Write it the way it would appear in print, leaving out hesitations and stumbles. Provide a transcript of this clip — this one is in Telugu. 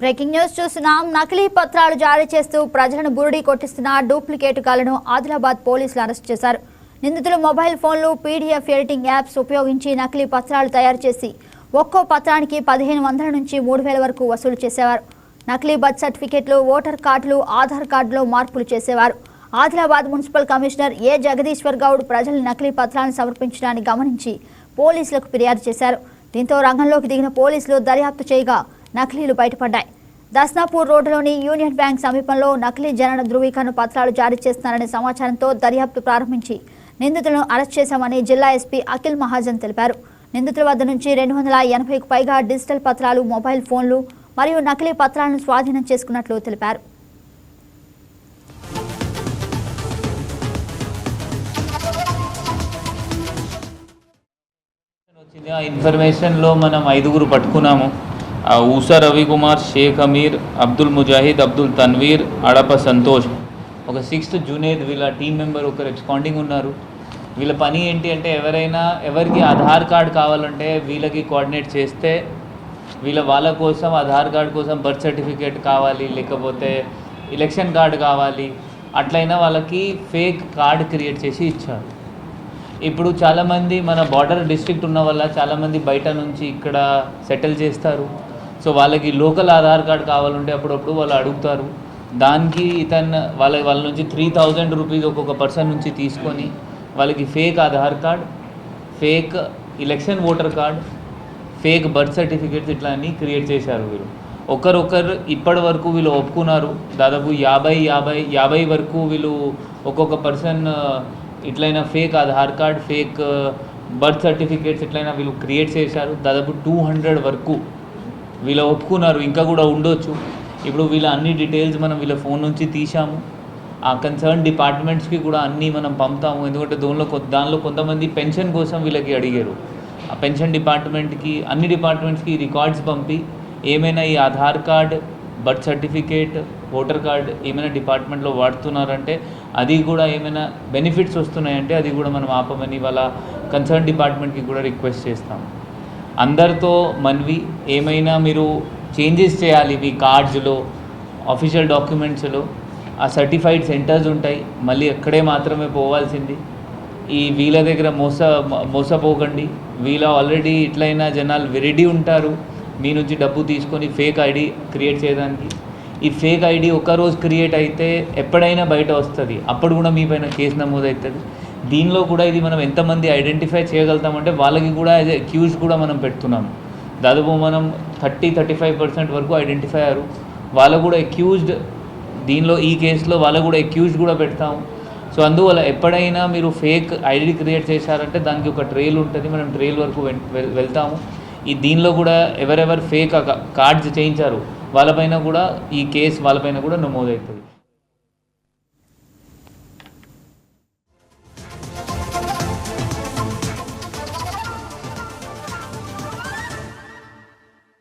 బ్రేకింగ్ న్యూస్ చూస్తున్నాం. నకిలీ పత్రాలు జారీ చేస్తూ ప్రజలను బురిడి కొట్టిస్తున్న డూప్లికేట్ గాళ్లను ఆదిలాబాద్ పోలీసులు అరెస్ట్ చేశారు. నిందితులు మొబైల్ ఫోన్లు, పీడీఎఫ్ ఎడిటింగ్ యాప్స్ ఉపయోగించి నకిలీ పత్రాలు తయారు చేసి ఒక్కో పత్రానికి 1500 నుంచి 3000 వరకు వసూలు చేసేవారు. నకిలీ బర్త్ సర్టిఫికెట్లు, ఓటర్ కార్డులు, ఆధార్ కార్డులో మార్పులు చేసేవారు. ఆదిలాబాద్ మున్సిపల్ కమిషనర్ ఏ జగదీశ్వర్ గౌడ్ ప్రజలు నకిలీ పత్రాలను సమర్పించడాన్ని గమనించి పోలీసులకు ఫిర్యాదు చేశారు. దీంతో రంగంలోకి దిగిన పోలీసులు దర్యాప్తు చేయగా నకిలీలు బయటపడ్డాయి. దస్నాపూర్ రోడ్డులోని యూనియన్ బ్యాంక్ సమీపంలో నకిలీ జనన ధృవీకరణ పత్రాలు జారీ చేస్తున్నారనే సమాచారంతో దర్యాప్తు ప్రారంభించి నిందితులను అరెస్ట్ చేశామని జిల్లా ఎస్పీ అఖిల్ మహాజన్ తెలిపారు. నిందితుల వద్ద నుంచి 280కు పైగా డిజిటల్ పత్రాలు, మొబైల్ ఫోన్లు మరియు నకిలీ పత్రాలను స్వాధీనం చేసుకున్నట్లు తెలిపారు. ఆ ఇన్ఫర్మేషన్లో మనం 5గురు పట్టుకున్నాము. ఊసా రవికుమార్, షేక్ అమీర్, అబ్దుల్ ముజాహిద్, అబ్దుల్ తన్వీర్, అడప సంతోష్, ఒక 6th జునేద్ వీళ్ళ టీం మెంబర్ ఒకరు ఎక్స్పాండింగ్ ఉన్నారు. వీళ్ళ పని ఏంటి అంటే ఎవరికి ఆధార్ కార్డ్ కావాలంటే వీళ్ళకి కోఆర్డినేట్ చేస్తే వాళ్ళ కోసం ఆధార్ కార్డ్ కోసం బర్త్ సర్టిఫికేట్ కావాలి, లేకపోతే ఎలక్షన్ కార్డు కావాలి, అట్లయినా వాళ్ళకి ఫేక్ కార్డ్ క్రియేట్ చేసి ఇచ్చారు. ఇప్పుడు చాలామంది మన బార్డర్ డిస్ట్రిక్ట్ ఉన్న వల్ల చాలామంది బయట నుంచి ఇక్కడ సెటిల్ చేస్తారు. సో వాళ్ళకి లోకల్ ఆధార్ కార్డ్ కావాలంటే అప్పుడప్పుడు వాళ్ళు అడుగుతారు. దానికి వాళ్ళ నుంచి 3000 రూపీస్ ఒక్కొక్క పర్సన్ నుంచి తీసుకొని వాళ్ళకి fake Aadhaar card, fake election voter card, fake birth certificates ఇట్లా అన్నీ క్రియేట్ చేశారు. వీళ్ళు ఒకరొకరు ఇప్పటి వరకు వీళ్ళు ఒప్పుకున్నారు. దాదాపు 50 వరకు వీళ్ళు ఒక్కొక్క పర్సన్ ఇట్లయినా fake Aadhaar card, fake birth certificates ఇట్లయినా వీళ్ళు క్రియేట్ చేశారు. దాదాపు 200 వరకు వీళ్ళు ఒప్పుకున్నారు. ఇంకా కూడా ఉండొచ్చు. ఇప్పుడు వీళ్ళ అన్ని డీటెయిల్స్ మనం వీళ్ళ ఫోన్ నుంచి తీసాము. ఆ కన్సర్న్ డిపార్ట్మెంట్స్కి కూడా అన్నీ మనం పంపుతాము. ఎందుకంటే దానిలో కొంతమంది పెన్షన్ కోసం వీళ్ళకి అడిగారు. ఆ పెన్షన్ డిపార్ట్మెంట్కి, అన్ని డిపార్ట్మెంట్స్కి రికార్డ్స్ పంపి ఏమైనా ఈ Aadhaar card, birth certificate, voter card ఏమైనా డిపార్ట్మెంట్లో వాడుతున్నారంటే అది కూడా ఏమైనా బెనిఫిట్స్ వస్తున్నాయంటే అది కూడా మనం ఆపమని వాళ్ళ కన్సర్న్ డిపార్ట్మెంట్కి కూడా రిక్వెస్ట్ చేస్తాం. అందరితో మనవి, ఏమైనా మీరు చేంజెస్ చేయాలి మీ కార్డ్స్లో, ఆఫీషియల్ డాక్యుమెంట్స్లో, ఆ సర్టిఫైడ్ సెంటర్స్ ఉంటాయి, మళ్ళీ అక్కడే మాత్రమే పోవాల్సింది. వీళ్ళ దగ్గర మోసపోకండి. వీళ్ళ ఆల్రెడీ ఇట్లయినా జనాలు రెడీ ఉంటారు మీ నుంచి డబ్బు తీసుకొని ఫేక్ ఐడి క్రియేట్ చేయడానికి. ఈ ఫేక్ ఐడి ఒకరోజు క్రియేట్ అయితే ఎప్పుడైనా బయట వస్తుంది, అప్పుడు కూడా మీ పైన కేసు నమోదవుతుంది. దీనిలో కూడా ఇది మనం ఎంతమంది ఐడెంటిఫై చేయగలుగుతామంటే వాళ్ళకి కూడా యాజ్ అక్యూజ్ కూడా మనం పెడుతున్నాము. దాదాపు మనం 30-35% వరకు ఐడెంటిఫై అయ్యారు. వాళ్ళు కూడా అక్యూజ్డ్, దీనిలో ఈ కేసులో వాళ్ళు కూడా అక్యూజ్డ్ కూడా పెడతాము. సో అందువల్ల ఎప్పుడైనా మీరు ఫేక్ ఐడి క్రియేట్ చేశారంటే దానికి ఒక ట్రైల్ ఉంటుంది, మనం ట్రైల్ వరకు వెళ్తాము. దీనిలో కూడా ఎవరెవరు ఫేక్ కార్డ్స్ చేయించారు వాళ్ళపైన కూడా ఈ కేసు వాళ్ళపైన కూడా నమోదవుతుంది.